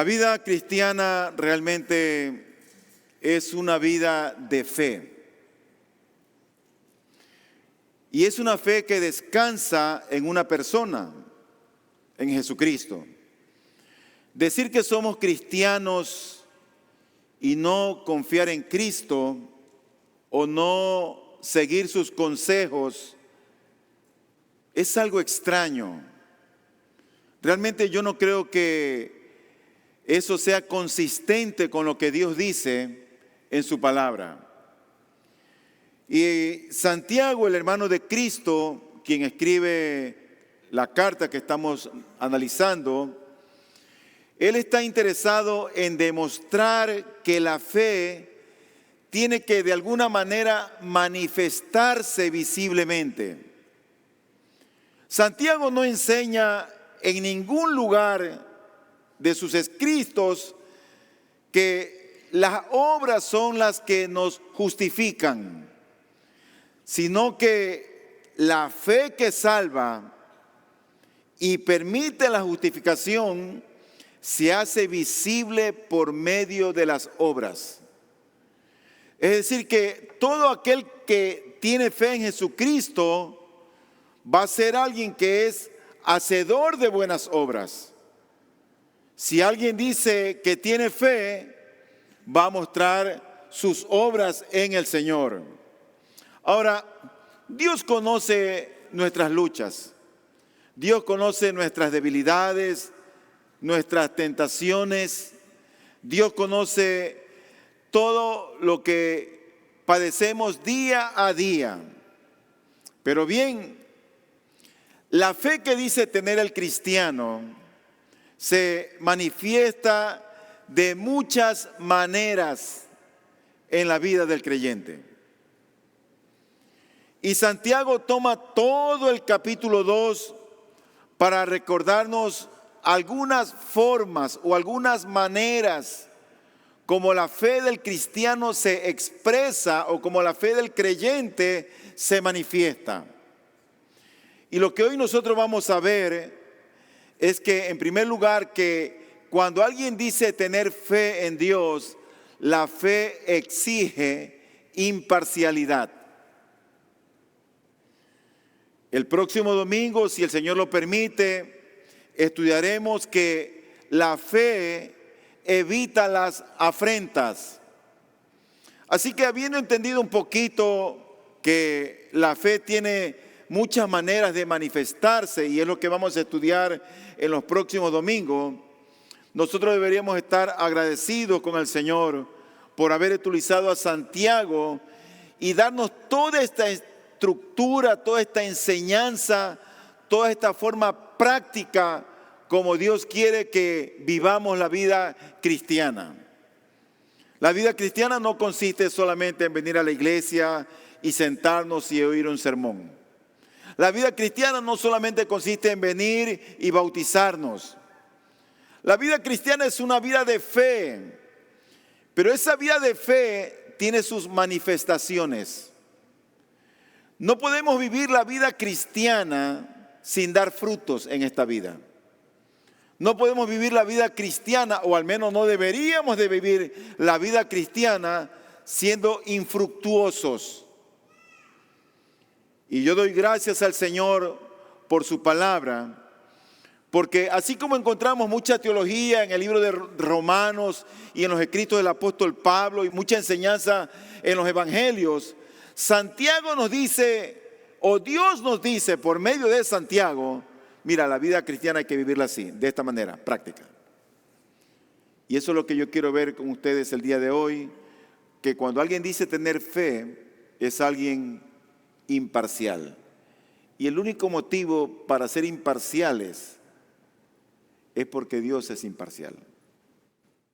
La vida cristiana realmente es una vida de fe. Y es una fe que descansa en una persona, en Jesucristo. Decir que somos cristianos y no confiar en Cristo o no seguir sus consejos es algo extraño. Realmente yo no creo que eso sea consistente con lo que Dios dice en su palabra. Y Santiago, el hermano de Cristo, quien escribe la carta que estamos analizando, él está interesado en demostrar que la fe tiene que de alguna manera manifestarse visiblemente. Santiago no enseña en ningún lugar de sus escritos que las obras son las que nos justifican, sino que la fe que salva y permite la justificación se hace visible por medio de las obras. Es decir, que todo aquel que tiene fe en Jesucristo va a ser alguien que es hacedor de buenas obras. Si alguien dice que tiene fe, va a mostrar sus obras en el Señor. Ahora, Dios conoce nuestras luchas. Dios conoce nuestras debilidades, nuestras tentaciones. Dios conoce todo lo que padecemos día a día. Pero bien, la fe que dice tener el cristiano se manifiesta de muchas maneras en la vida del creyente. Y Santiago toma todo el capítulo 2 para recordarnos algunas formas o algunas maneras como la fe del cristiano se expresa o como la fe del creyente se manifiesta. Y lo que hoy nosotros vamos a ver es que, en primer lugar, que cuando alguien dice tener fe en Dios, la fe exige imparcialidad. El próximo domingo, si el Señor lo permite, estudiaremos que la fe evita las afrentas. Así que, habiendo entendido un poquito que la fe tiene muchas maneras de manifestarse, y es lo que vamos a estudiar en los próximos domingos, nosotros deberíamos estar agradecidos con el Señor por haber utilizado a Santiago y darnos toda esta estructura, toda esta enseñanza, toda esta forma práctica como Dios quiere que vivamos la vida cristiana. La vida cristiana no consiste solamente en venir a la iglesia y sentarnos y oír un sermón. La vida cristiana no solamente consiste en venir y bautizarnos. La vida cristiana es una vida de fe, pero esa vida de fe tiene sus manifestaciones. No podemos vivir la vida cristiana sin dar frutos en esta vida. No podemos vivir la vida cristiana, o al menos no deberíamos de vivir la vida cristiana siendo infructuosos. Y yo doy gracias al Señor por su palabra, porque así como encontramos mucha teología en el libro de Romanos y en los escritos del apóstol Pablo y mucha enseñanza en los evangelios, Santiago nos dice, o Dios nos dice por medio de Santiago, mira, la vida cristiana hay que vivirla así, de esta manera, práctica. Y eso es lo que yo quiero ver con ustedes el día de hoy, que cuando alguien dice tener fe, es alguien imparcial. Y el único motivo para ser imparciales es porque Dios es imparcial.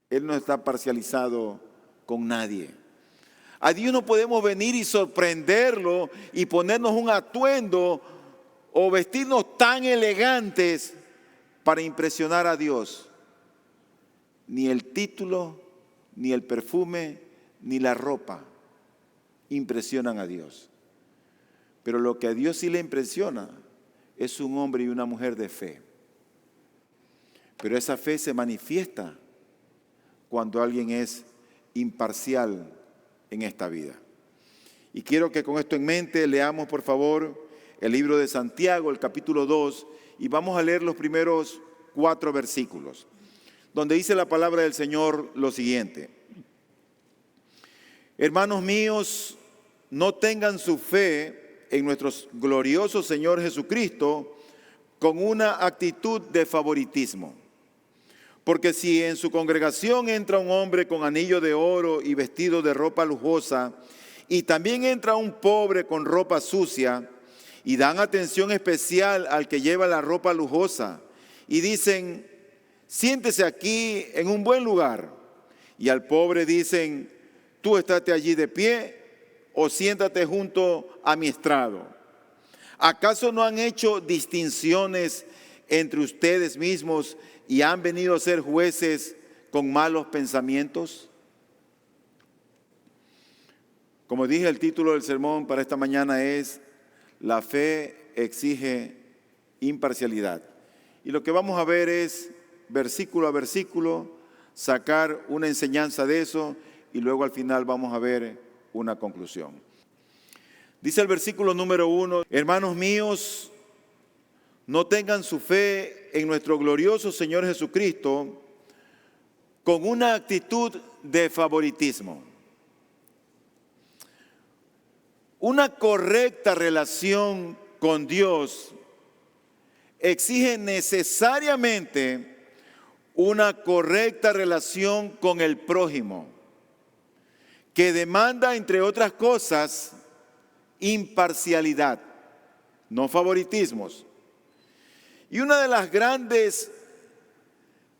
Él no está parcializado con nadie. A Dios no podemos venir y sorprenderlo y ponernos un atuendo o vestirnos tan elegantes para impresionar a Dios. Ni el título, ni el perfume, ni la ropa impresionan a Dios. Pero lo que a Dios sí le impresiona es un hombre y una mujer de fe. Pero esa fe se manifiesta cuando alguien es imparcial en esta vida. Y quiero que con esto en mente leamos, por favor, el libro de Santiago, el capítulo 2, y vamos a leer los primeros 4 versículos, donde dice la palabra del Señor lo siguiente: hermanos míos, no tengan su fe en nuestro glorioso Señor Jesucristo con una actitud de favoritismo. Porque si en su congregación entra un hombre con anillo de oro y vestido de ropa lujosa, y también entra un pobre con ropa sucia, y dan atención especial al que lleva la ropa lujosa, y dicen: siéntese aquí en un buen lugar, y al pobre dicen: tú estate allí de pie, o siéntate junto a mi estrado. ¿Acaso no han hecho distinciones entre ustedes mismos y han venido a ser jueces con malos pensamientos? Como dije, el título del sermón para esta mañana es: la fe exige imparcialidad. Y lo que vamos a ver es, versículo a versículo, sacar una enseñanza de eso, y luego al final vamos a ver una conclusión. Dice el versículo número 1: hermanos míos, no tengan su fe en nuestro glorioso Señor Jesucristo con una actitud de favoritismo. Una correcta relación con Dios exige necesariamente una correcta relación con el prójimo, que demanda, entre otras cosas, imparcialidad, no favoritismos. Y una de las grandes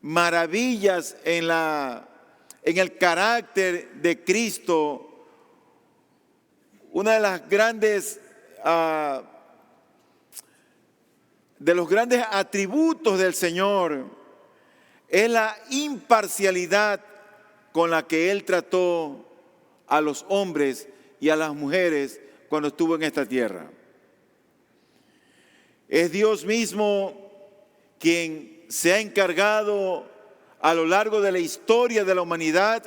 maravillas en el carácter de Cristo, una de las grandes de los grandes atributos del Señor es la imparcialidad con la que Él trató a los hombres y a las mujeres cuando estuvo en esta tierra. Es Dios mismo quien se ha encargado a lo largo de la historia de la humanidad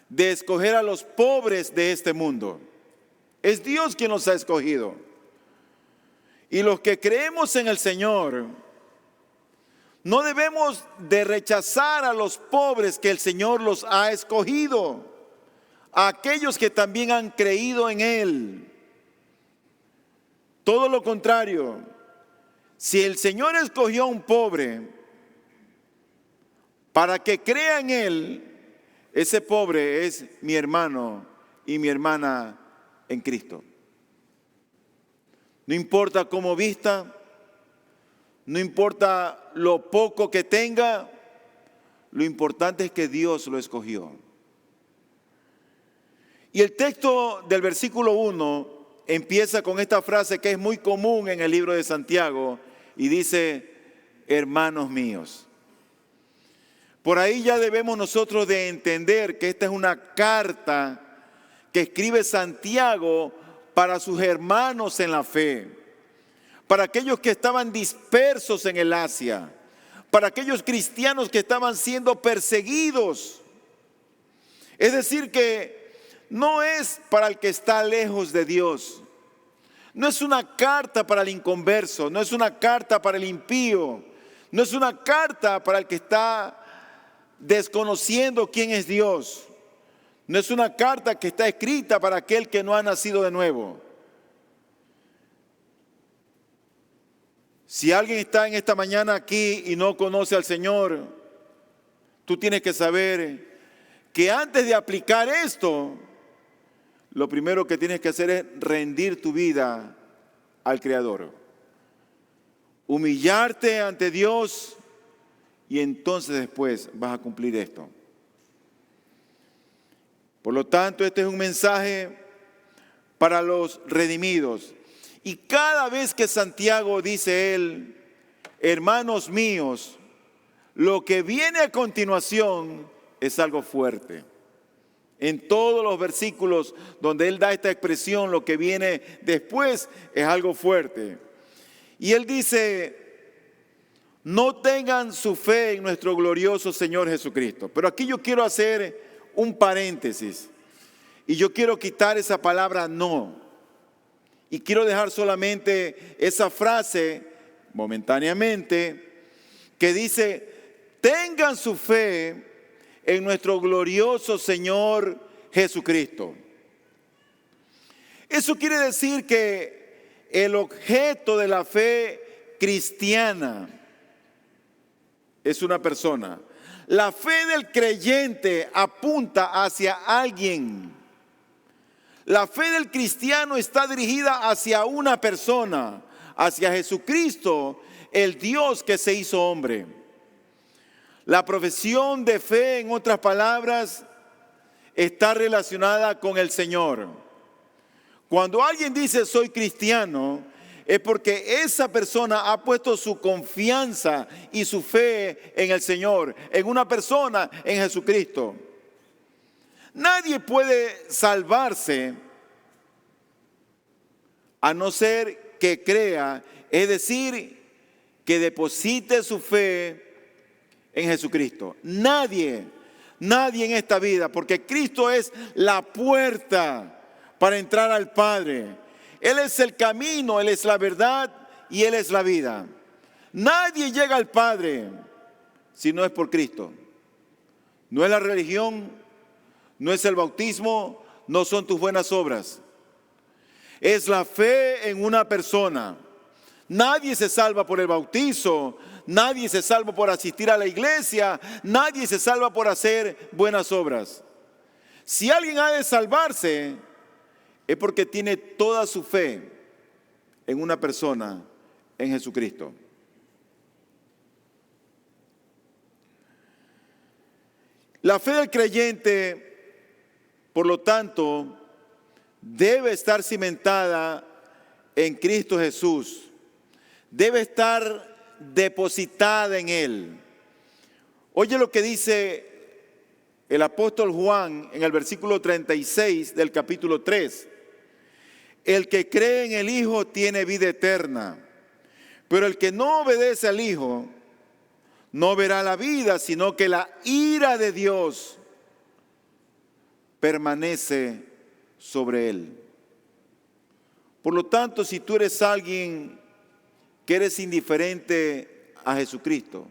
de escoger a los pobres de este mundo. Es Dios quien los ha escogido. Y los que creemos en el Señor, no debemos de rechazar a los pobres que el Señor los ha escogido, a aquellos que también han creído en Él. Todo lo contrario, si el Señor escogió a un pobre para que crea en Él, ese pobre es mi hermano y mi hermana en Cristo. No importa cómo vista, no importa lo poco que tenga, lo importante es que Dios lo escogió. Y el texto del versículo 1 empieza con esta frase que es muy común en el libro de Santiago y dice: hermanos míos. Por ahí ya debemos nosotros de entender que esta es una carta que escribe Santiago para sus hermanos en la fe, para aquellos que estaban dispersos en el Asia, para aquellos cristianos que estaban siendo perseguidos. Es decir, que no es para el que está lejos de Dios, no es una carta para el inconverso, no es una carta para el impío, no es una carta para el que está desconociendo quién es Dios. No es una carta que está escrita para aquel que no ha nacido de nuevo. Si alguien está en esta mañana aquí y no conoce al Señor, tú tienes que saber que antes de aplicar esto, lo primero que tienes que hacer es rendir tu vida al Creador. Humillarte ante Dios y entonces después vas a cumplir esto. Por lo tanto, este es un mensaje para los redimidos. Y cada vez que Santiago dice él, hermanos míos, lo que viene a continuación es algo fuerte. En todos los versículos donde él da esta expresión, lo que viene después es algo fuerte. Y él dice, no tengan su fe en nuestro glorioso Señor Jesucristo. Pero aquí yo quiero hacer un paréntesis y yo quiero quitar esa palabra no. Y quiero dejar solamente esa frase momentáneamente que dice: tengan su fe en nuestro glorioso Señor Jesucristo. Eso quiere decir que el objeto de la fe cristiana es una persona. La fe del creyente apunta hacia alguien. La fe del cristiano está dirigida hacia una persona, hacia Jesucristo, el Dios que se hizo hombre. La profesión de fe, en otras palabras, está relacionada con el Señor. Cuando alguien dice soy cristiano, es porque esa persona ha puesto su confianza y su fe en el Señor, en una persona, en Jesucristo. Nadie puede salvarse a no ser que crea, es decir, que deposite su fe en Jesucristo. Nadie en esta vida, porque Cristo es la puerta para entrar al Padre. Él es el camino, Él es la verdad y Él es la vida. Nadie llega al Padre si no es por Cristo. No es la religión, no es el bautismo, no son tus buenas obras. Es la fe en una persona. Nadie se salva por el bautizo, nadie se salva por asistir a la iglesia, nadie se salva por hacer buenas obras. Si alguien ha de salvarse, es porque tiene toda su fe en una persona, en Jesucristo. La fe del creyente, por lo tanto, debe estar cimentada en Cristo Jesús. Debe estar depositada en Él. Oye lo que dice el apóstol Juan en el versículo 36 del capítulo 3. El que cree en el Hijo tiene vida eterna, pero el que no obedece al Hijo no verá la vida, sino que la ira de Dios permanece sobre él. Por lo tanto, si tú eres alguien que eres indiferente a Jesucristo,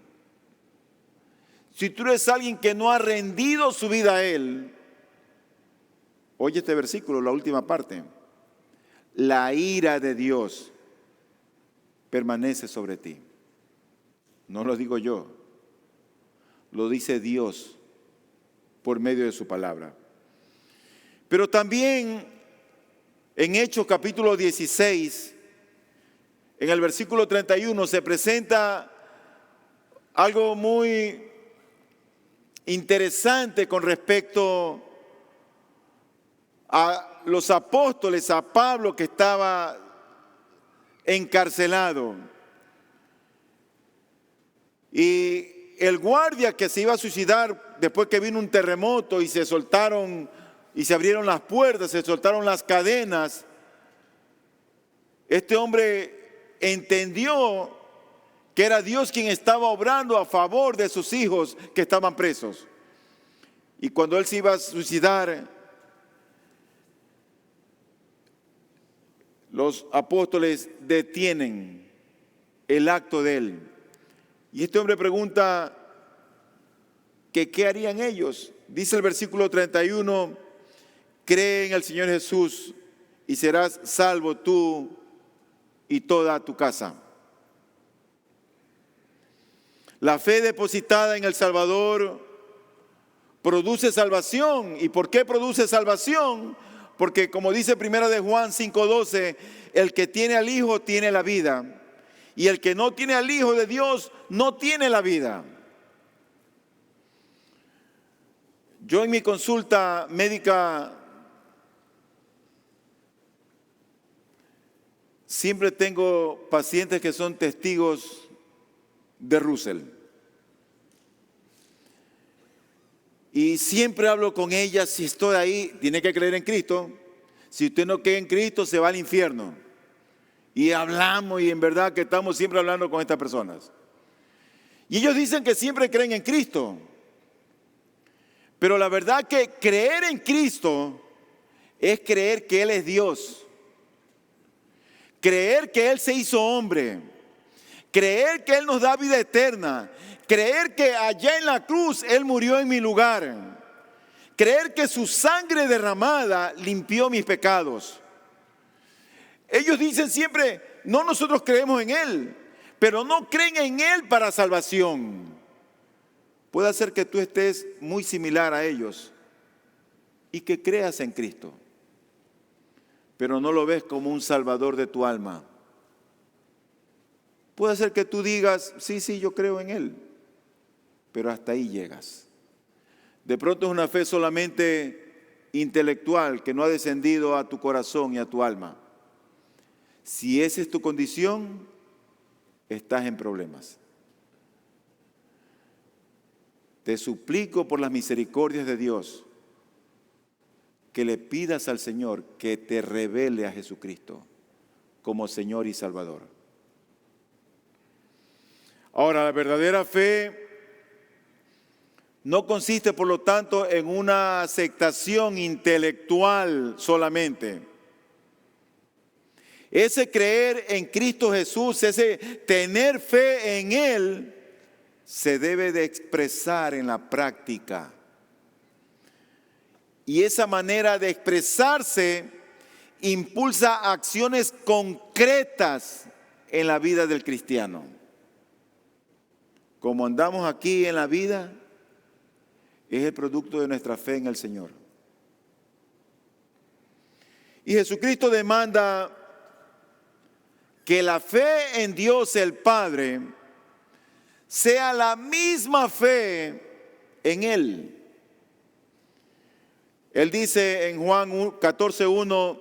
si tú eres alguien que no ha rendido su vida a Él, oye este versículo, la última parte. La ira de Dios permanece sobre ti. No lo digo yo, lo dice Dios por medio de su palabra. Pero también en Hechos capítulo 16, en el versículo 31, se presenta algo muy interesante con respecto a los apóstoles, a Pablo que estaba encarcelado. Y el guardia que se iba a suicidar después que vino un terremoto y se soltaron y se abrieron las puertas, se soltaron las cadenas, este hombre entendió que era Dios quien estaba obrando a favor de sus hijos que estaban presos. Y cuando él se iba a suicidar, los apóstoles detienen el acto de él. Y este hombre pregunta que qué harían ellos. Dice el versículo 31, cree en el Señor Jesús y serás salvo tú y toda tu casa. La fe depositada en el Salvador produce salvación. ¿Y por qué produce salvación? Porque como dice primera de Juan 5:12, el que tiene al Hijo tiene la vida. Y el que no tiene al Hijo de Dios no tiene la vida. Yo en mi consulta médica siempre tengo pacientes que son testigos de Russell. Y siempre hablo con ellas, si estoy ahí, tiene que creer en Cristo. Si usted no cree en Cristo, se va al infierno. Y hablamos y en verdad que estamos siempre hablando con estas personas. Y ellos dicen que siempre creen en Cristo. Pero la verdad que creer en Cristo es creer que Él es Dios. Creer que Él se hizo hombre. Creer que Él nos da vida eterna. Creer que allá en la cruz Él murió en mi lugar. Creer que su sangre derramada limpió mis pecados. Ellos dicen siempre, no, nosotros creemos en Él, pero no creen en Él para salvación. Puede ser que tú estés muy similar a ellos y que creas en Cristo, pero no lo ves como un salvador de tu alma. Puede ser que tú digas, sí, yo creo en Él, pero hasta ahí llegas. De pronto es una fe solamente intelectual que no ha descendido a tu corazón y a tu alma. Si esa es tu condición, estás en problemas. Te suplico por las misericordias de Dios que le pidas al Señor que te revele a Jesucristo como Señor y Salvador. Ahora, la verdadera fe no consiste, por lo tanto, en una aceptación intelectual solamente. Ese creer en Cristo Jesús, ese tener fe en Él, se debe de expresar en la práctica. Y esa manera de expresarse impulsa acciones concretas en la vida del cristiano. Como andamos aquí en la vida, es el producto de nuestra fe en el Señor. Y Jesucristo demanda que la fe en Dios el Padre sea la misma fe en Él. Él dice en Juan 14:1,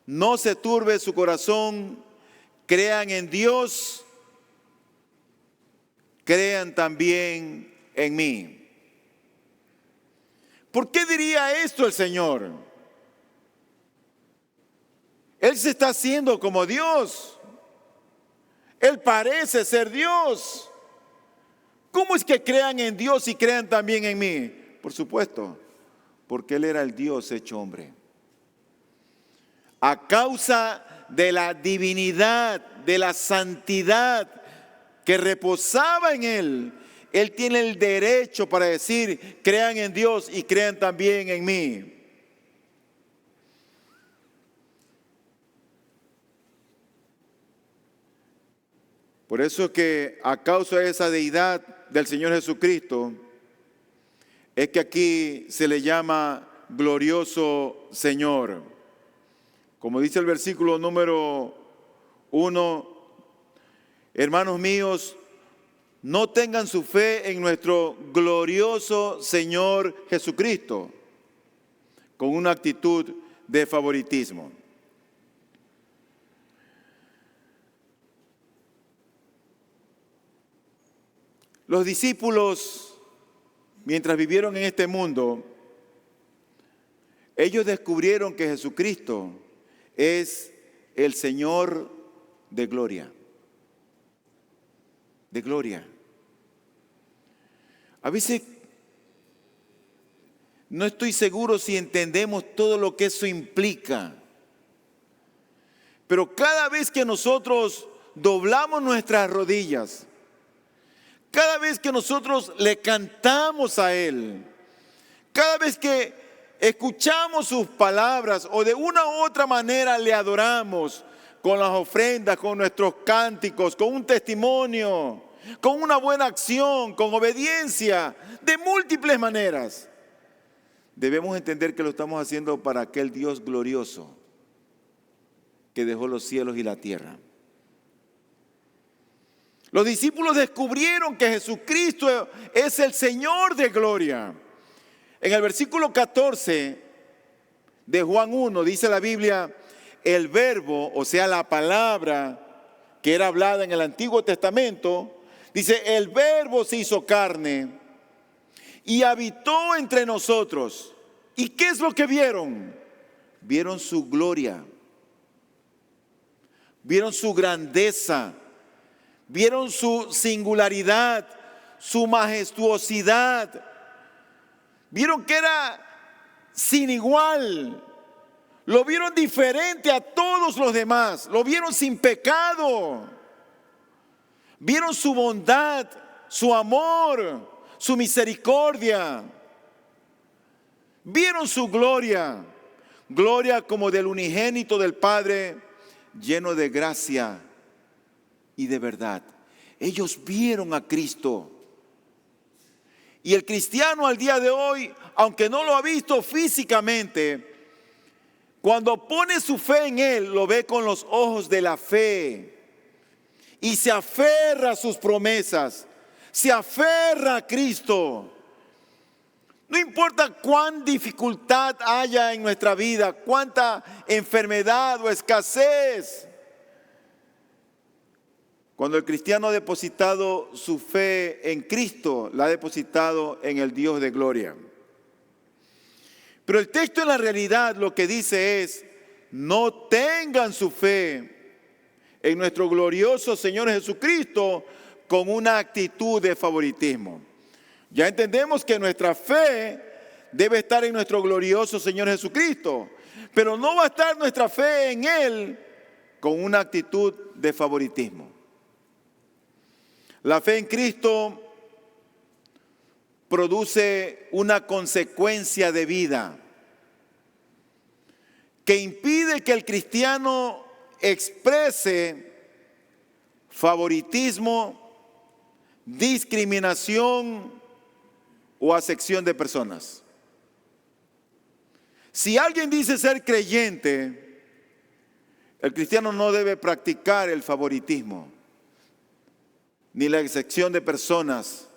no se turbe su corazón, crean en Dios, crean también en mí. ¿Por qué diría esto el Señor? Él se está haciendo como Dios. Él parece ser Dios. ¿Cómo es que crean en Dios y crean también en mí? Por supuesto, porque Él era el Dios hecho hombre. A causa de la divinidad, de la santidad que reposaba en Él, Él tiene el derecho para decir, crean en Dios y crean también en mí. Por eso que a causa de esa deidad del Señor Jesucristo, es que aquí se le llama glorioso Señor. Como dice el versículo número 1, hermanos míos, no tengan su fe en nuestro glorioso Señor Jesucristo con una actitud de favoritismo. Los discípulos, mientras vivieron en este mundo, ellos descubrieron que Jesucristo es el Señor de gloria. De gloria. A veces no estoy seguro si entendemos todo lo que eso implica. Pero cada vez que nosotros doblamos nuestras rodillas, cada vez que nosotros le cantamos a Él, cada vez que escuchamos sus palabras o de una u otra manera le adoramos con las ofrendas, con nuestros cánticos, con un testimonio, con una buena acción, con obediencia, de múltiples maneras, debemos entender que lo estamos haciendo para aquel Dios glorioso que dejó los cielos y la tierra. Los discípulos descubrieron que Jesucristo es el Señor de gloria. En el versículo 14 de Juan 1 dice la Biblia, el verbo, o sea la palabra que era hablada en el Antiguo Testamento, dice, el verbo se hizo carne y habitó entre nosotros. ¿Y qué es lo que vieron? Vieron su gloria, vieron su grandeza, vieron su singularidad, su majestuosidad, vieron que era sin igual, lo vieron diferente a todos los demás, lo vieron sin pecado, vieron su bondad, su amor, su misericordia, vieron su gloria, gloria como del unigénito del Padre, lleno de gracia y de verdad. Ellos vieron a Cristo. Y el cristiano al día de hoy, aunque no lo ha visto físicamente, cuando pone su fe en Él, lo ve con los ojos de la fe. Y se aferra a sus promesas, se aferra a Cristo. No importa cuán dificultad haya en nuestra vida, cuánta enfermedad o escasez. Cuando el cristiano ha depositado su fe en Cristo, la ha depositado en el Dios de gloria. Pero el texto en la realidad lo que dice es: no tengan su fe en nuestro glorioso Señor Jesucristo con una actitud de favoritismo. Ya entendemos que nuestra fe debe estar en nuestro glorioso Señor Jesucristo, pero no va a estar nuestra fe en Él con una actitud de favoritismo. La fe en Cristo produce una consecuencia de vida que impide que el cristiano exprese favoritismo, discriminación o acepción de personas. Si alguien dice ser creyente, el cristiano no debe practicar el favoritismo ni la excepción de personas.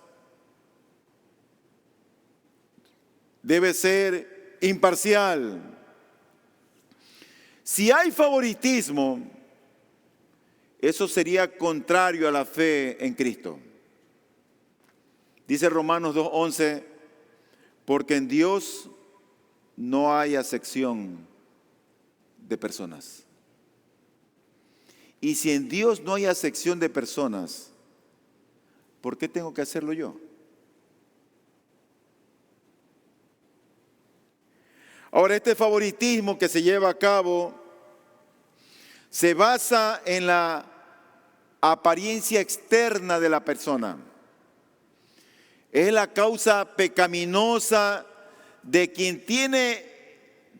Debe ser imparcial. Si hay favoritismo, eso sería contrario a la fe en Cristo. Dice Romanos 2:11, porque en Dios no hay acepción de personas. Y si en Dios no hay acepción de personas, ¿por qué tengo que hacerlo yo? Ahora, este favoritismo que se lleva a cabo se basa en la apariencia externa de la persona. Es la causa pecaminosa de quien tiene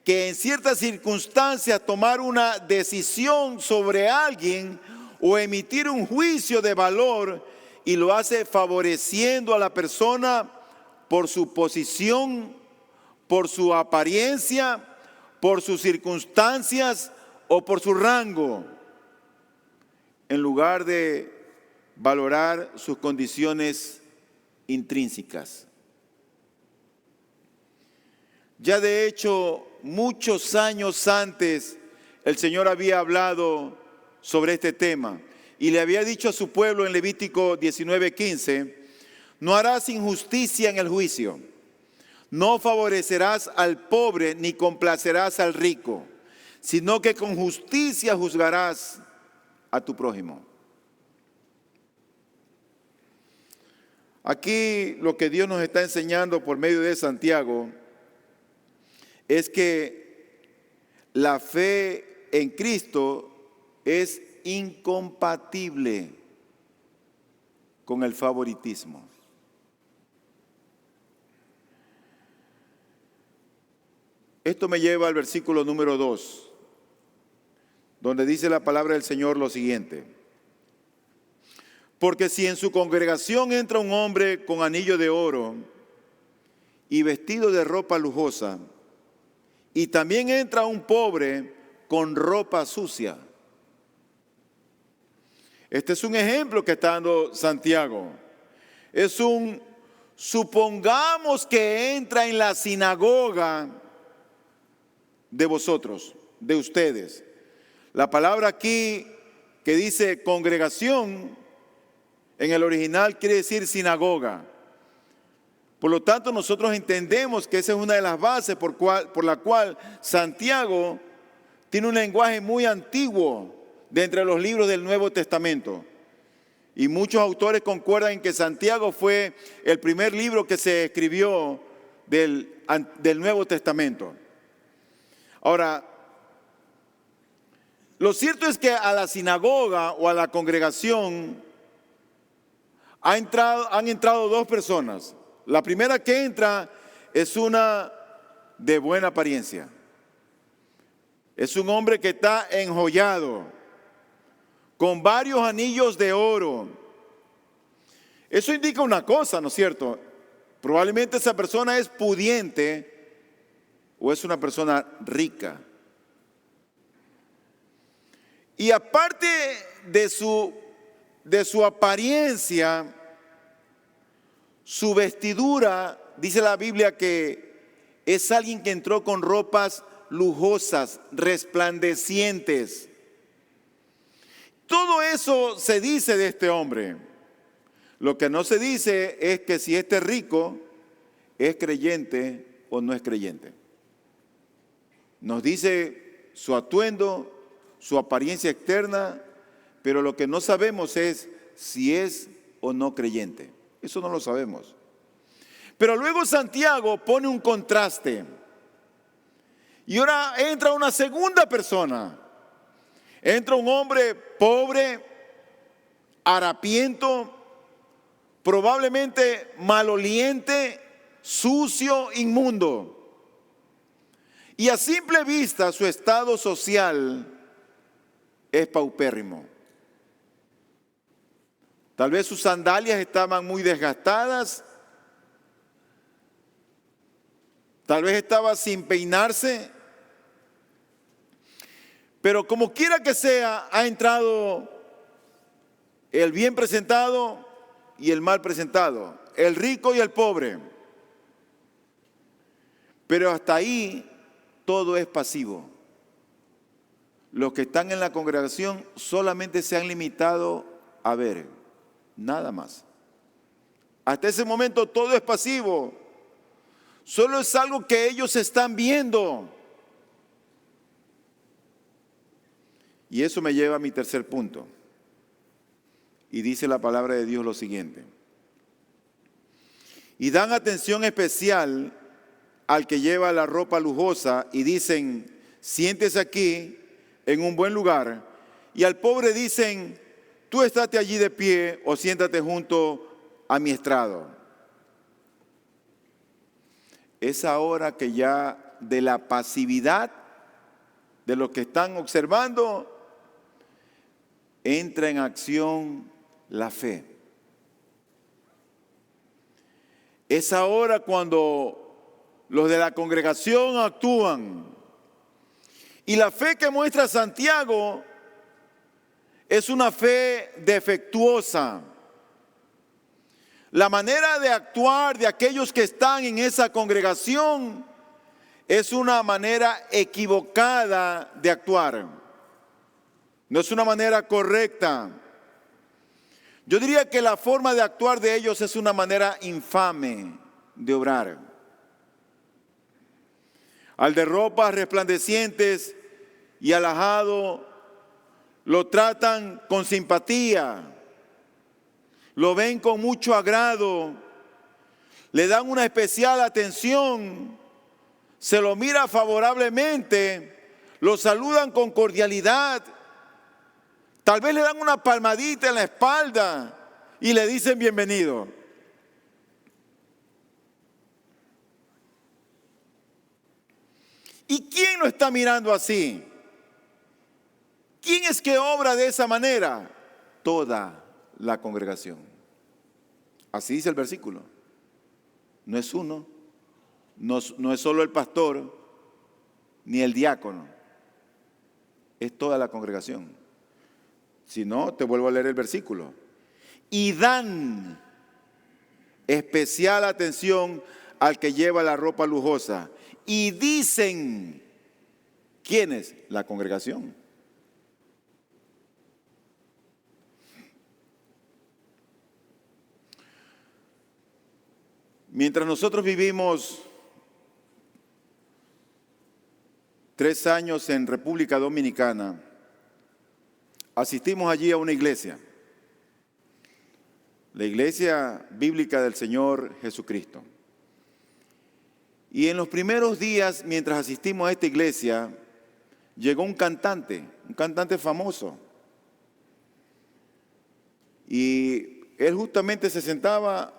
que en ciertas circunstancias tomar una decisión sobre alguien o emitir un juicio de valor, y lo hace favoreciendo a la persona por su posición, por su apariencia, por sus circunstancias o por su rango, en lugar de valorar sus condiciones intrínsecas. Ya de hecho, muchos años antes, el Señor había hablado sobre este tema y le había dicho a su pueblo en Levítico 19:15, no harás injusticia en el juicio, no favorecerás al pobre ni complacerás al rico, sino que con justicia juzgarás a tu prójimo. Aquí lo que Dios nos está enseñando por medio de Santiago es que la fe en Cristo es incompatible con el favoritismo. Esto me lleva al versículo número 2, donde dice la palabra del Señor lo siguiente: porque si en su congregación entra un hombre con anillo de oro y vestido de ropa lujosa, y también entra un pobre con ropa sucia. Este es un ejemplo que está dando Santiago. Supongamos que entra en la sinagoga de vosotros, de ustedes. La palabra aquí que dice congregación, en el original quiere decir sinagoga. Por lo tanto, nosotros entendemos que esa es una de las bases por la cual Santiago tiene un lenguaje muy antiguo de entre los libros del Nuevo Testamento. Y muchos autores concuerdan en que Santiago fue el primer libro que se escribió del Nuevo Testamento. Ahora, lo cierto es que a la sinagoga o a la congregación han entrado dos personas. La primera que entra es una de buena apariencia. Es un hombre que está enjollado, con varios anillos de oro. Eso indica una cosa, ¿no es cierto? Probablemente esa persona es pudiente o es una persona rica. Y aparte de su apariencia, su vestidura, dice la Biblia que es alguien que entró con ropas lujosas, resplandecientes. Todo eso se dice de este hombre. Lo que no se dice es que si este rico es creyente o no es creyente. Nos dice su atuendo, su apariencia externa, pero lo que no sabemos es si es o no creyente. Eso no lo sabemos. Pero luego Santiago pone un contraste. Y ahora entra una segunda persona. Entra un hombre pobre, harapiento, probablemente maloliente, sucio, inmundo. Y a simple vista su estado social es paupérrimo. Tal vez sus sandalias estaban muy desgastadas. Tal vez estaba sin peinarse. Pero como quiera que sea, ha entrado el bien presentado y el mal presentado, el rico y el pobre. Pero hasta ahí todo es pasivo. Los que están en la congregación solamente se han limitado a ver, nada más. Hasta ese momento todo es pasivo. Solo es algo que ellos están viendo. Y eso me lleva a mi tercer punto. Y dice la palabra de Dios lo siguiente. Y dan atención especial al que lleva la ropa lujosa y dicen, siéntese aquí en un buen lugar. Y al pobre dicen, tú estate allí de pie o siéntate junto a mi estrado. Es ahora que ya de la pasividad de los que están observando, entra en acción la fe. Es ahora cuando los de la congregación actúan. Y la fe que muestra Santiago es una fe defectuosa. La manera de actuar de aquellos que están en esa congregación es una manera equivocada de actuar. No es una manera correcta. Yo diría que la forma de actuar de ellos es una manera infame de obrar. Al de ropas resplandecientes y alhajado, lo tratan con simpatía, lo ven con mucho agrado, le dan una especial atención, se lo mira favorablemente, lo saludan con cordialidad, tal vez le dan una palmadita en la espalda y le dicen bienvenido. ¿Y quién lo está mirando así? ¿Quién es que obra de esa manera? Toda la congregación. Así dice el versículo. No es uno, no es solo el pastor, ni el diácono. Es toda la congregación. Si no, te vuelvo a leer el versículo. Y dan especial atención al que lleva la ropa lujosa. Y dicen, ¿quiénes? La congregación. Mientras nosotros vivimos 3 años en República Dominicana, asistimos allí a una iglesia. la iglesia bíblica del Señor Jesucristo. Y en los primeros días, mientras asistimos a esta iglesia, llegó un cantante famoso. Y él justamente se sentaba,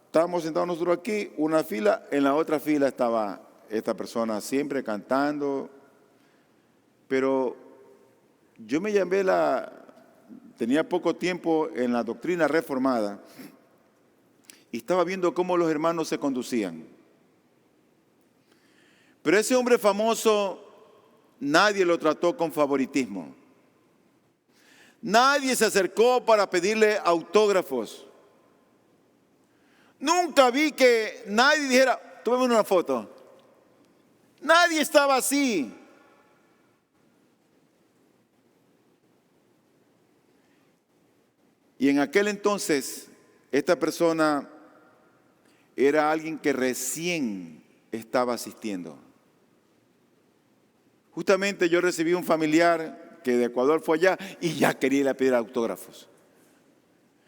estábamos sentados nosotros aquí, una fila, en la otra fila estaba esta persona siempre cantando. Pero yo tenía poco tiempo en la doctrina reformada y estaba viendo cómo los hermanos se conducían. Pero ese hombre famoso, nadie lo trató con favoritismo. Nadie se acercó para pedirle autógrafos. Nunca vi que nadie dijera, tómame una foto. Nadie estaba así. Y en aquel entonces, esta persona era alguien que recién estaba asistiendo. Justamente yo recibí un familiar que de Ecuador fue allá y ya quería ir a pedir autógrafos.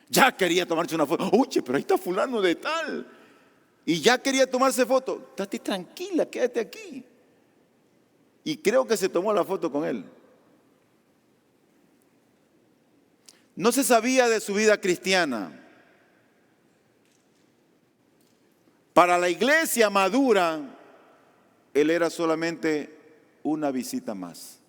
Ya quería tomarse una foto. Oye, pero ahí está fulano de tal. Y ya quería tomarse foto. Estate tranquila, quédate aquí. Y creo que se tomó la foto con él. No se sabía de su vida cristiana. Para la iglesia madura, él era solamente una visita más.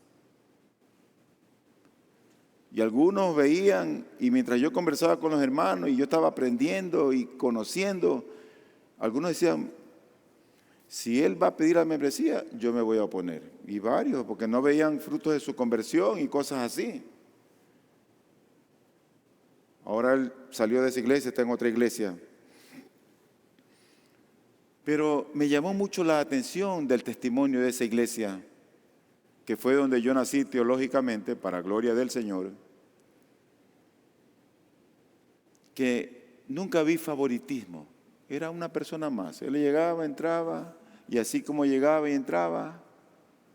Y algunos veían, y mientras yo conversaba con los hermanos y yo estaba aprendiendo y conociendo, algunos decían, si él va a pedir la membresía, yo me voy a oponer. Y varios, porque no veían frutos de su conversión y cosas así. Ahora él salió de esa iglesia, está en otra iglesia. Pero me llamó mucho la atención del testimonio de esa iglesia, que fue donde yo nací teológicamente, para gloria del Señor, que nunca vi favoritismo. Era una persona más. Él llegaba, entraba, y así como llegaba y entraba,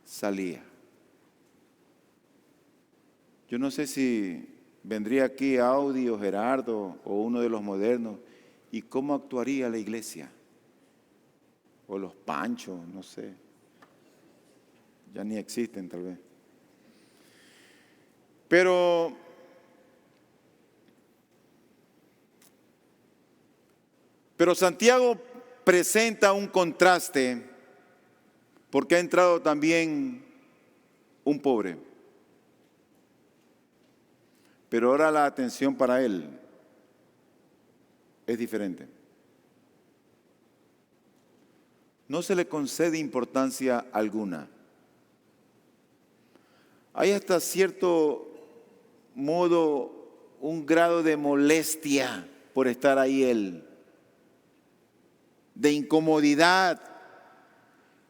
salía. Yo no sé si vendría aquí Audi o Gerardo o uno de los modernos, y cómo actuaría la iglesia. O los Panchos, no sé. Ya ni existen tal vez. Pero Santiago presenta un contraste porque ha entrado también un pobre. Pero ahora la atención para él es diferente. No se le concede importancia alguna. Hay hasta cierto modo un grado de molestia por estar ahí él, de incomodidad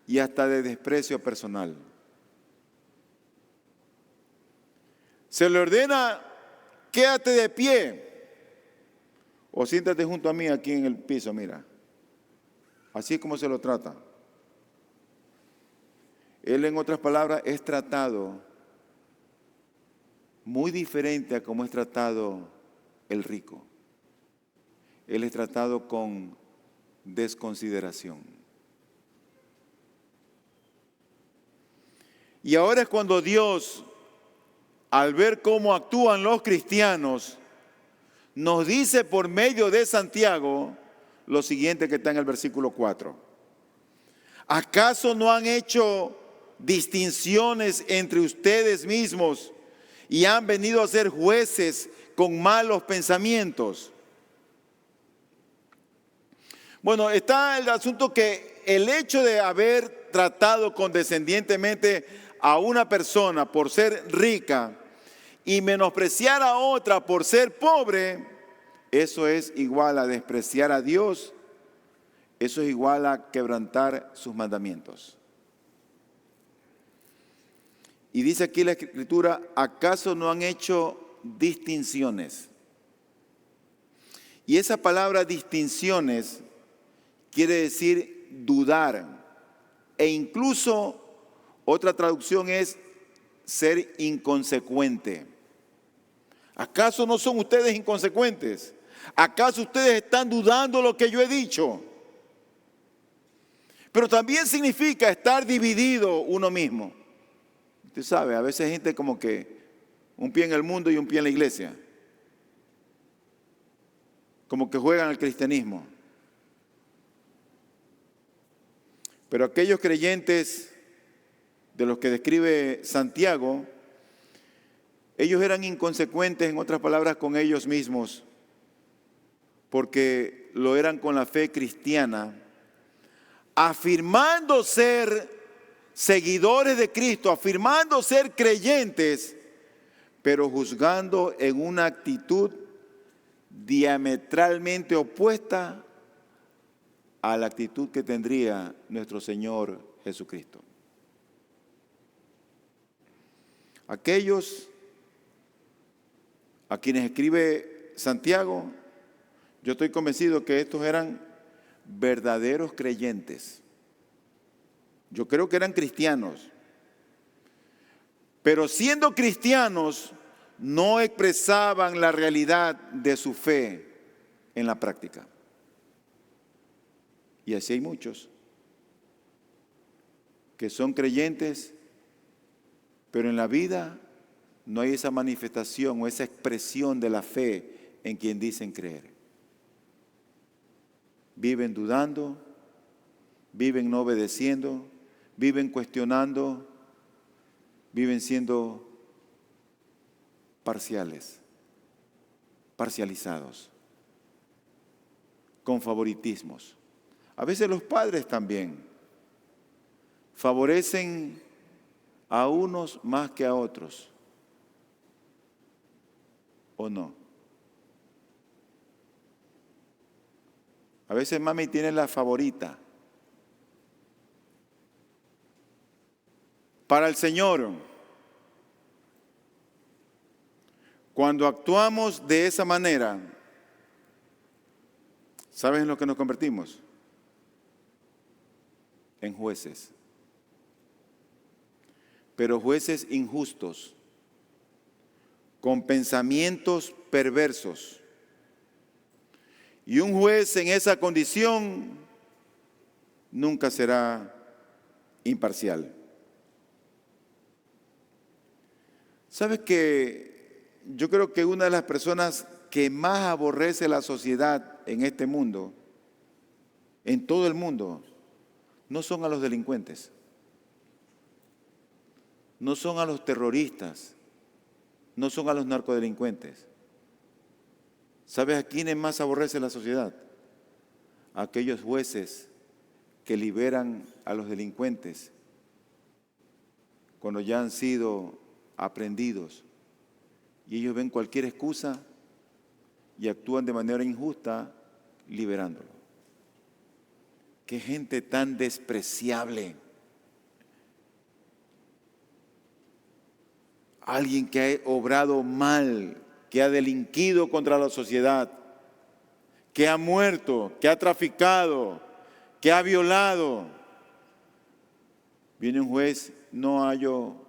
y hasta de desprecio personal. Se le ordena, quédate de pie o siéntate junto a mí aquí en el piso, mira. Así es como se lo trata. Él, en otras palabras, es tratado muy diferente a cómo es tratado el rico. Él es tratado con desconsideración. Y ahora es cuando Dios, al ver cómo actúan los cristianos, nos dice por medio de Santiago lo siguiente que está en el versículo 4. ¿Acaso no han hecho distinciones entre ustedes mismos y han venido a ser jueces con malos pensamientos? Bueno, está el asunto que el hecho de haber tratado condescendientemente a una persona por ser rica y menospreciar a otra por ser pobre, eso es igual a despreciar a Dios, eso es igual a quebrantar sus mandamientos. Y dice aquí la Escritura, ¿acaso no han hecho distinciones? Y esa palabra distinciones quiere decir dudar, e incluso otra traducción es ser inconsecuente. ¿Acaso no son ustedes inconsecuentes? ¿Acaso ustedes están dudando lo que yo he dicho? Pero también significa estar dividido uno mismo. Usted sabe, a veces hay gente como que un pie en el mundo y un pie en la iglesia. Como que juegan al cristianismo. Pero aquellos creyentes de los que describe Santiago, ellos eran inconsecuentes, en otras palabras, con ellos mismos, porque lo eran con la fe cristiana, afirmando ser seguidores de Cristo, afirmando ser creyentes, pero juzgando en una actitud diametralmente opuesta a la actitud que tendría nuestro Señor Jesucristo. Aquellos a quienes escribe Santiago, yo estoy convencido que estos eran verdaderos creyentes. Yo creo que eran cristianos. Pero siendo cristianos, no expresaban la realidad de su fe en la práctica. Y así hay muchos que son creyentes, pero en la vida no hay esa manifestación o esa expresión de la fe en quien dicen creer. Viven dudando, viven no obedeciendo, viven cuestionando, viven siendo parciales, parcializados, con favoritismos. A veces los padres también favorecen a unos más que a otros, ¿o no? A veces mami tiene la favorita. Para el Señor, cuando actuamos de esa manera, ¿sabes en lo que nos convertimos? En jueces. Pero jueces injustos, con pensamientos perversos. Y un juez en esa condición nunca será imparcial. ¿Sabes que yo creo que una de las personas que más aborrece la sociedad en este mundo, en todo el mundo, no son a los delincuentes, no son a los terroristas, no son a los narcodelincuentes? ¿Sabes a quiénes más aborrece la sociedad? A aquellos jueces que liberan a los delincuentes cuando ya han sido aprehendidos y ellos ven cualquier excusa y actúan de manera injusta liberándolo. ¡Qué gente tan despreciable! Alguien que ha obrado mal, que ha delinquido contra la sociedad, que ha muerto, que ha traficado, que ha violado. Viene un juez, no hallo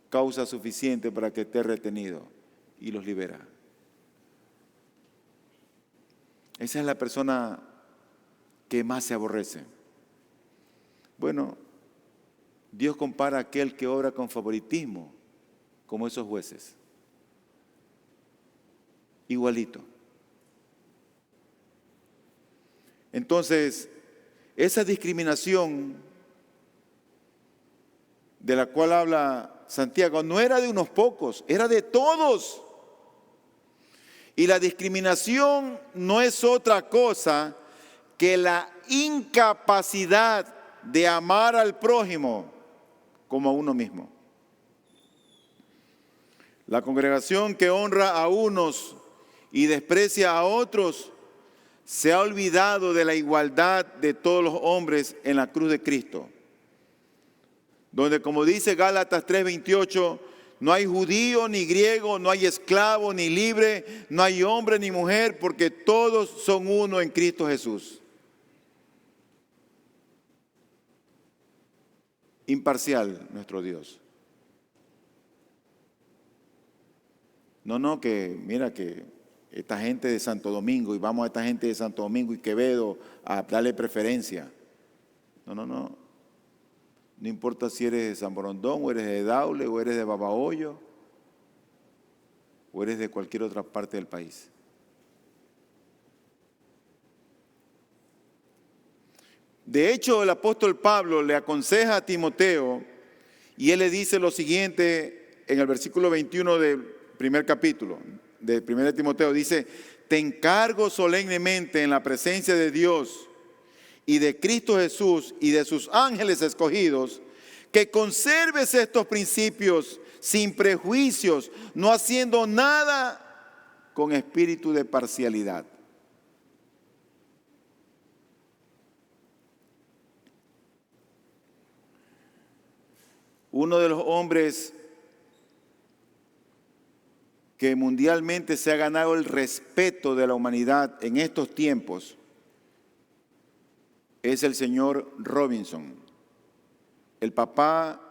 causa suficiente para que esté retenido, y los libera. Esa es la persona que más se aborrece. Bueno, Dios compara a aquel que obra con favoritismo como esos jueces. Igualito. Entonces, esa discriminación de la cual habla Santiago no era de unos pocos, era de todos. Y la discriminación no es otra cosa que la incapacidad de amar al prójimo como a uno mismo. La congregación que honra a unos y desprecia a otros se ha olvidado de la igualdad de todos los hombres en la cruz de Cristo, donde, como dice Gálatas 3:28, no hay judío ni griego, no hay esclavo ni libre, no hay hombre ni mujer, porque todos son uno en Cristo Jesús. Imparcial nuestro Dios. No, que mira que esta gente de Santo Domingo y vamos a esta gente de Santo Domingo y Quevedo a darle preferencia. No importa si eres de San Borondón o eres de Daule o eres de Babahoyo o eres de cualquier otra parte del país. De hecho, el apóstol Pablo le aconseja a Timoteo y él le dice lo siguiente en el versículo 21 del primer capítulo de 1 Timoteo. Dice: te encargo solemnemente en la presencia de Dios y de Cristo Jesús y de sus ángeles escogidos, que conserves estos principios sin prejuicios, no haciendo nada con espíritu de parcialidad. Uno de los hombres que mundialmente se ha ganado el respeto de la humanidad en estos tiempos es el señor Robinson, el papá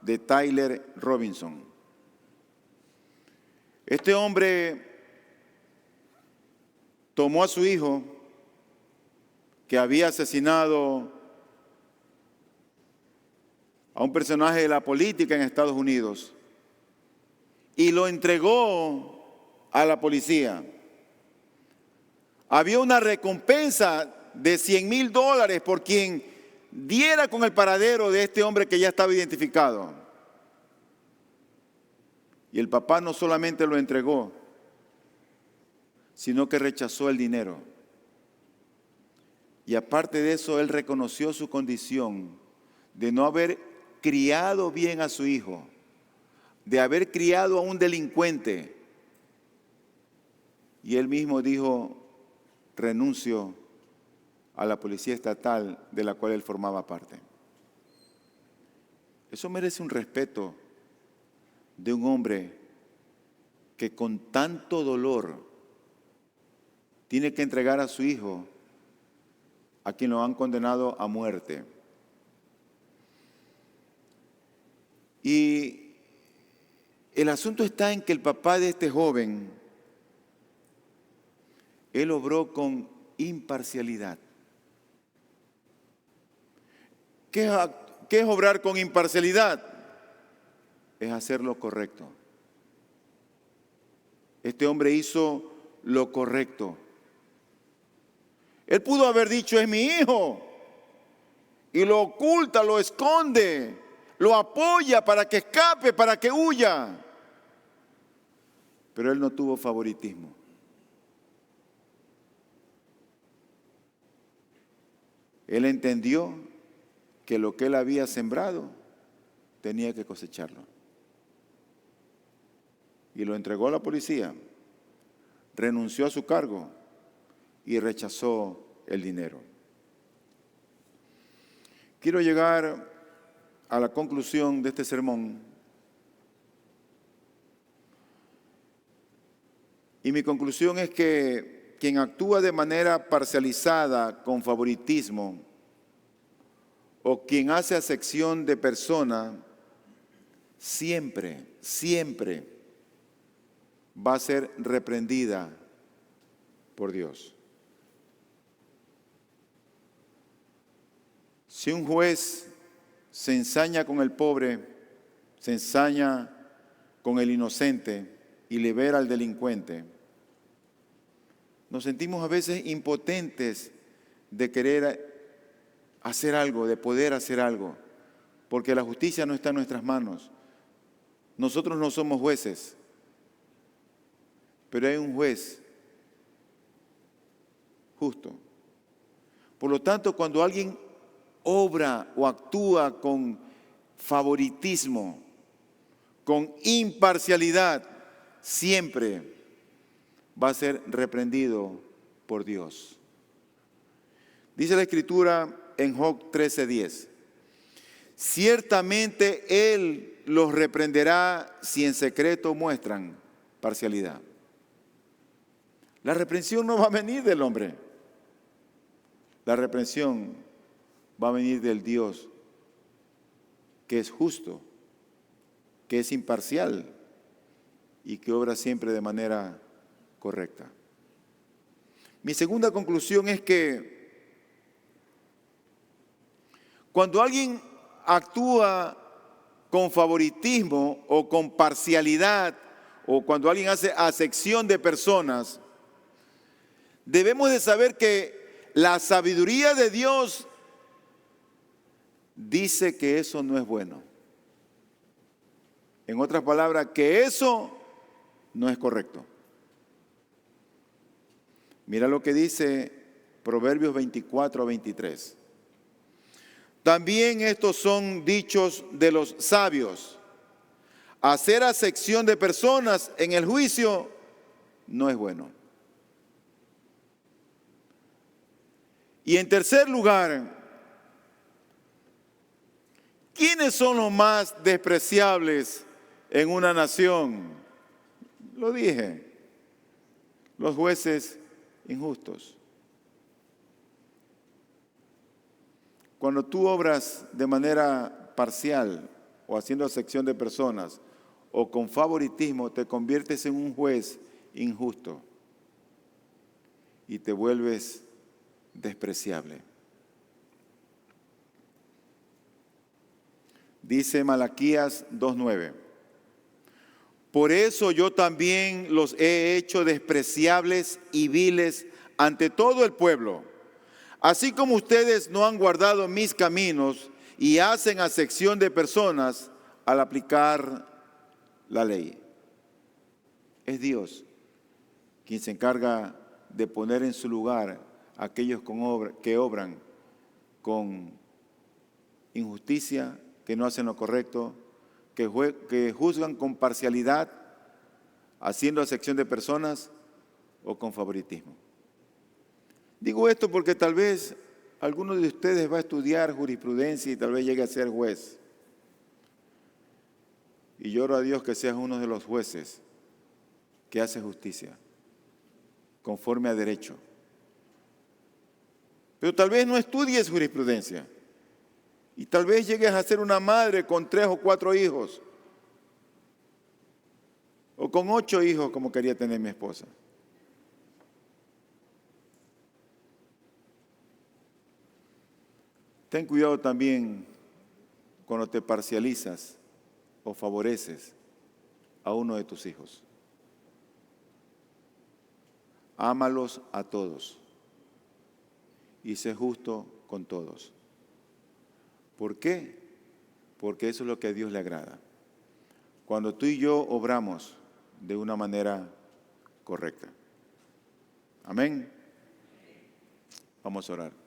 de Tyler Robinson. Este hombre tomó a su hijo, que había asesinado a un personaje de la política en Estados Unidos, y lo entregó a la policía. Había una recompensa de $100,000 por quien diera con el paradero de este hombre que ya estaba identificado. Y el papá no solamente lo entregó, sino que rechazó el dinero. Y aparte de eso, él reconoció su condición de no haber criado bien a su hijo, de haber criado a un delincuente. Y él mismo dijo: renuncio a la policía estatal de la cual él formaba parte. Eso merece un respeto de un hombre que con tanto dolor tiene que entregar a su hijo a quien lo han condenado a muerte. Y el asunto está en que el papá de este joven, él obró con imparcialidad. ¿Qué es obrar con imparcialidad? Es hacer lo correcto. Este hombre hizo lo correcto. Él pudo haber dicho: es mi hijo, y lo oculta, lo esconde, lo apoya para que escape, para que huya. Pero él no tuvo favoritismo. Él entendió que lo que él había sembrado tenía que cosecharlo. Y lo entregó a la policía, renunció a su cargo y rechazó el dinero. Quiero llegar a la conclusión de este sermón. Y mi conclusión es que quien actúa de manera parcializada, con favoritismo, o quien hace acepción de persona, siempre va a ser reprendida por Dios. Si un juez se ensaña con el pobre, se ensaña con el inocente y libera al delincuente, nos sentimos a veces impotentes de querer hacer algo, de poder hacer algo, porque la justicia no está en nuestras manos. Nosotros no somos jueces, pero hay un juez justo. Por lo tanto, cuando alguien obra o actúa con favoritismo, con imparcialidad, siempre va a ser reprendido por Dios. Dice la Escritura en Job 13:10: ciertamente Él los reprenderá si en secreto muestran parcialidad. La reprensión no va a venir del hombre. La reprensión va a venir del Dios que es justo, que es imparcial y que obra siempre de manera correcta. Mi segunda conclusión es que cuando alguien actúa con favoritismo o con parcialidad, o cuando alguien hace acepción de personas, debemos de saber que la sabiduría de Dios dice que eso no es bueno. En otras palabras, que eso no es correcto. Mira lo que dice Proverbios 24-23. También estos son dichos de los sabios. Hacer acepción de personas en el juicio no es bueno. Y en tercer lugar, ¿quiénes son los más despreciables en una nación? Lo dije, los jueces injustos. Cuando tú obras de manera parcial o haciendo acepción de personas o con favoritismo, te conviertes en un juez injusto y te vuelves despreciable. Dice Malaquías 2:9. Por eso yo también los he hecho despreciables y viles ante todo el pueblo. Así como ustedes no han guardado mis caminos y hacen acepción de personas al aplicar la ley. Es Dios quien se encarga de poner en su lugar a aquellos que obran con injusticia, que no hacen lo correcto, que juzgan con parcialidad, haciendo acepción de personas o con favoritismo. Digo esto porque tal vez alguno de ustedes va a estudiar jurisprudencia y tal vez llegue a ser juez. Y yo oro a Dios que seas uno de los jueces que hace justicia, conforme a derecho. Pero tal vez no estudies jurisprudencia. Y tal vez llegues a ser una madre con 3 o 4 hijos. O con 8 hijos como quería tener mi esposa. Ten cuidado también cuando te parcializas o favoreces a uno de tus hijos. Ámalos a todos y sé justo con todos. ¿Por qué? Porque eso es lo que a Dios le agrada. Cuando tú y yo obramos de una manera correcta. Amén. Vamos a orar.